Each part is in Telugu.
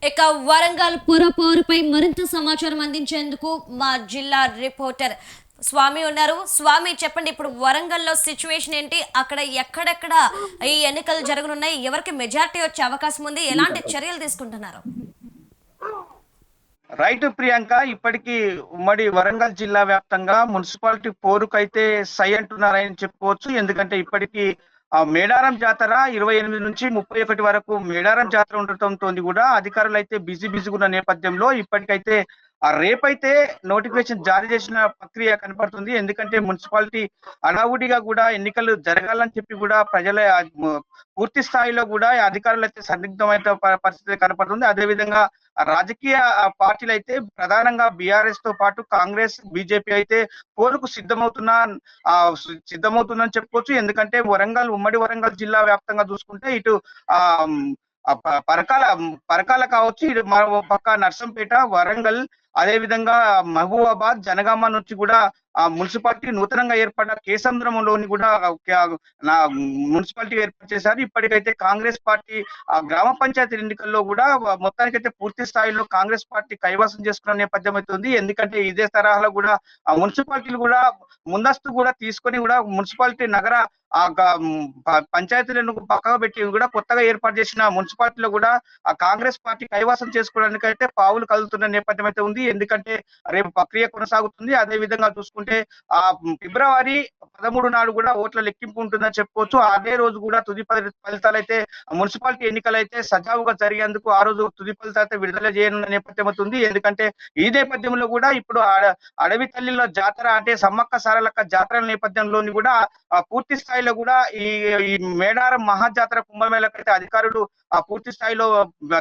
ఇక వరంగల్ పురపోరుపై మరింత సమాచారం అందించేందుకు మా జిల్లా రిపోర్టర్ స్వామి ఉన్నారు. స్వామి, చెప్పండి, ఇప్పుడు వరంగల్లో సిచ్యువేషన్ ఏంటి? అక్కడ ఎక్కడెక్కడ ఈ ఎన్నికలు జరగనున్నాయి? ఎవరికి మెజారిటీ వచ్చే అవకాశం ఉంది? ఎలాంటి చర్యలు తీసుకుంటున్నారు? రైట్ ప్రియాంక, ఇప్పటికీ ఉమ్మడి వరంగల్ జిల్లా వ్యాప్తంగా మున్సిపాలిటీ పోరుకైతే సై అంటున్నారని చెప్పుకోవచ్చు. ఎందుకంటే ఇప్పటికీ మేడారం జాతర 28 నుంచి 31 వరకు మేడారం జాతర ఉండటంతో కూడా అధికారులు అయితే బిజీగా ఉన్న నేపథ్యంలో ఇప్పటికైతే రేపైతే నోటిఫికేషన్ జారీ చేసిన ప్రక్రియ కనపడుతుంది. ఎందుకంటే మున్సిపాలిటీ హడావుడిగా కూడా ఎన్నికలు జరగాలని చెప్పి కూడా ప్రజల పూర్తి స్థాయిలో కూడా అధికారులు అయితే సందిగ్ధమైన పరిస్థితి కనపడుతుంది. అదేవిధంగా రాజకీయ పార్టీలు అయితే ప్రధానంగా బీఆర్ఎస్ తో పాటు కాంగ్రెస్, బీజేపీ అయితే పోరుకు సిద్ధమవుతుందని చెప్పుకోవచ్చు. ఎందుకంటే ఉమ్మడి వరంగల్ జిల్లా వ్యాప్తంగా చూసుకుంటే ఇటు ఆ పరకాల కావచ్చు, ఇటు మరో పక్క నర్సంపేట, వరంగల్, అదే విధంగా మహబూబాబాద్, జనగామ నుంచి కూడా మున్సిపాలిటీ నూతనంగా ఏర్పడ్డ కేసంద్రంలోని కూడా మున్సిపాలిటీ ఏర్పాటు చేశారు. ఇప్పటికైతే కాంగ్రెస్ పార్టీ గ్రామ పంచాయతీ ఎన్నికల్లో కూడా మొత్తానికైతే పూర్తి స్థాయిలో కాంగ్రెస్ పార్టీ కైవసం చేసుకున్న నేపథ్యం అవుతుంది. ఎందుకంటే ఇదే తరహాలో కూడా మున్సిపాలిటీలు కూడా ముందస్తు కూడా తీసుకొని కూడా మున్సిపాలిటీ నగర పంచాయతీలను పక్కగా పెట్టి కూడా కొత్తగా ఏర్పాటు చేసిన మున్సిపాలిటీలో కూడా కాంగ్రెస్ పార్టీ కైవసం చేసుకోవడానికి అయితే పావులు కదులుతున్న నేపథ్యం అయితే ఉంది. ఎందుకంటే రేపు ప్రక్రియ కొనసాగుతుంది. అదే విధంగా చూసుకుంటే ఫిబ్రవరి 13 నాడు కూడా ఓట్ల లెక్కింపు ఉంటుందని చెప్పుకోవచ్చు. అదే రోజు కూడా తుది ఫలితాలు అయితే మున్సిపాలిటీ ఎన్నికలు అయితే సజావుగా జరిగేందుకు ఆ రోజు తుది ఫలితాలు అయితే విడుదల చేయనున్న నేపథ్యం అవుతుంది. ఎందుకంటే ఈ నేపథ్యంలో కూడా ఇప్పుడు అడవి తల్లిలో జాతర అంటే సమ్మక్క సారలక్క జాతర నేపథ్యంలోని కూడా పూర్తి స్థాయిలో కూడా ఈ మేడారం మహాజాతర కుంభమేళకైతే అధికారులు పూర్తి స్థాయిలో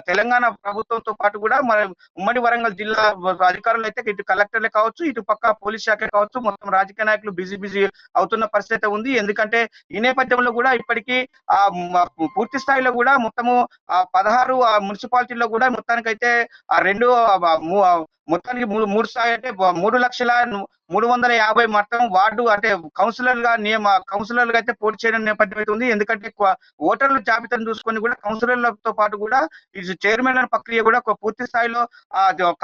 తెలంగాణ ప్రభుత్వంతో పాటు కూడా మన ఉమ్మడి వరంగల్ జిల్లా అధికారులు అయితే ఇటు కలెక్టర్లే కావచ్చు, ఇటు పక్క పోలీస్ శాఖ కావచ్చు, మొత్తం రాజకీయ నాయకులు బిజీ అవుతున్న పరిస్థితి ఉంది. ఎందుకంటే ఈ నేపథ్యంలో కూడా ఇప్పటికీ పూర్తి స్థాయిలో కూడా మొత్తము 16 మున్సిపాలిటీల్లో కూడా మొత్తానికైతే రెండు మొత్తానికి మూడు స్థాయి అంటే 3,03,350 మొత్తం వార్డు అంటే కౌన్సిలర్లుగా అయితే పోటీ చేయడం నేపథ్యం అయితే ఉంది. ఎందుకంటే ఓటర్ల జాబితాను చూసుకొని కూడా కౌన్సిలర్లతో పాటు కూడా ఈ చైర్మన్ ప్రక్రియ కూడా పూర్తి స్థాయిలో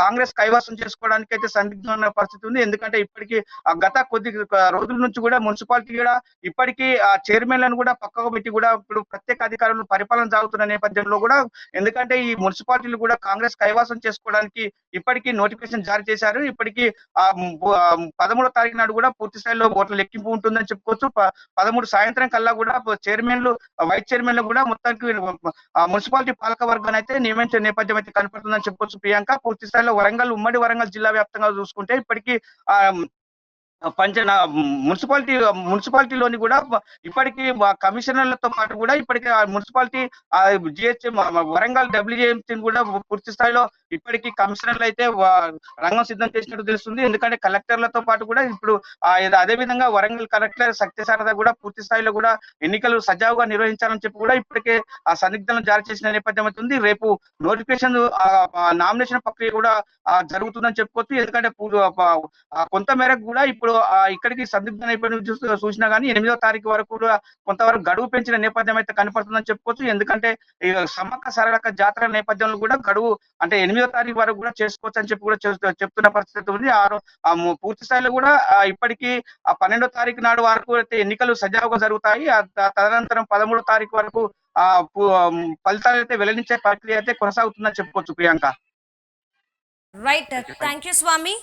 కాంగ్రెస్ కైవసం చేసుకోవడానికి అయితే సందిగ్ధమైన పరిస్థితి ఉంది. ఎందుకంటే ఇప్పటికీ గత కొద్ది రోజుల నుంచి కూడా మున్సిపాలిటీ కూడా ఇప్పటికీ చైర్మన్లను కూడా పక్కకు పెట్టి కూడా ఇప్పుడు ప్రత్యేక అధికారులు పరిపాలన సాగుతున్న నేపథ్యంలో కూడా ఎందుకంటే ఈ మున్సిపాలిటీలు కూడా కాంగ్రెస్ కైవసం చేసుకోవడానికి ఇప్పటికీ నోటిఫికేషన్ జారీ చేశారు. ఇప్పటికీ 13వ తారీఖు నాడు కూడా పూర్తి స్థాయిలో ఓట్ల లెక్కింపు ఉంటుందని చెప్పుకోవచ్చు. 13 సాయంత్రం కల్లా కూడా చైర్మన్లు, వైస్ చైర్మన్లు కూడా మొత్తానికి మున్సిపాలిటీ పాలక వర్గాన్ని అయితే నియమించే నేపథ్యం అయితే కనపడుతుందని చెప్పుకోవచ్చు. ప్రియాంక, పూర్తి స్థాయిలో ఉమ్మడి వరంగల్ జిల్లా వ్యాప్తంగా చూసుకుంటే ఇప్పటికీ మున్సిపాలిటీలోని కూడా ఇప్పటికీ కమిషనర్లతో పాటు కూడా ఇప్పటికీ మున్సిపాలిటీ జిహెచ్ఎం వరంగల్ డబ్ల్యూజేఎంసీ కూడా పూర్తి స్థాయిలో ఇప్పటికీ కమిషనర్లు అయితే రంగం సిద్ధం చేసినట్టు తెలుస్తుంది. ఎందుకంటే కలెక్టర్లతో పాటు కూడా ఇప్పుడు అదే విధంగా వరంగల్ కలెక్టర్ సత్యసారథ కూడా పూర్తి స్థాయిలో కూడా ఎన్నికలు సజావుగా నిర్వహించాలని చెప్పి కూడా ఇప్పటికే ఆ సందిగ్ధలను జారీ చేసిన నేపథ్యం అవుతుంది. రేపు నోటిఫికేషన్ నామినేషన్ ప్రక్రియ కూడా జరుగుతుందని చెప్పుకోవచ్చు. ఎందుకంటే కొంత మేరకు కూడా ఇప్పుడు ఇక్కడికి సందిగ్ధ నేపథ్యం చూసినా కానీ 8వ తారీఖు వరకు కూడా కొంతవరకు గడువు పెంచిన నేపథ్యం అయితే కనపడుతుందని చెప్పుకోవచ్చు. ఎందుకంటే సమ్మక్క సారలక్క జాతర నేపథ్యంలో కూడా గడువు అంటే 8వ తారీఖు వరకు కూడా చేసుకోవచ్చు అని చెప్పి కూడా చెప్తున్న పరిస్థితి ఉంది. పూర్తి స్థాయిలో కూడా ఇప్పటికీ 12వ తారీఖు నాడు వరకు అయితే ఎన్నికలు సజావుగా జరుగుతాయి. తదనంతరం 13వ తారీఖు వరకు ఫలితాలు అయితే వెల్లడించే ప్రక్రియ అయితే కొనసాగుతుందని చెప్పుకోవచ్చు. Priyanka, right, thank you Swamy.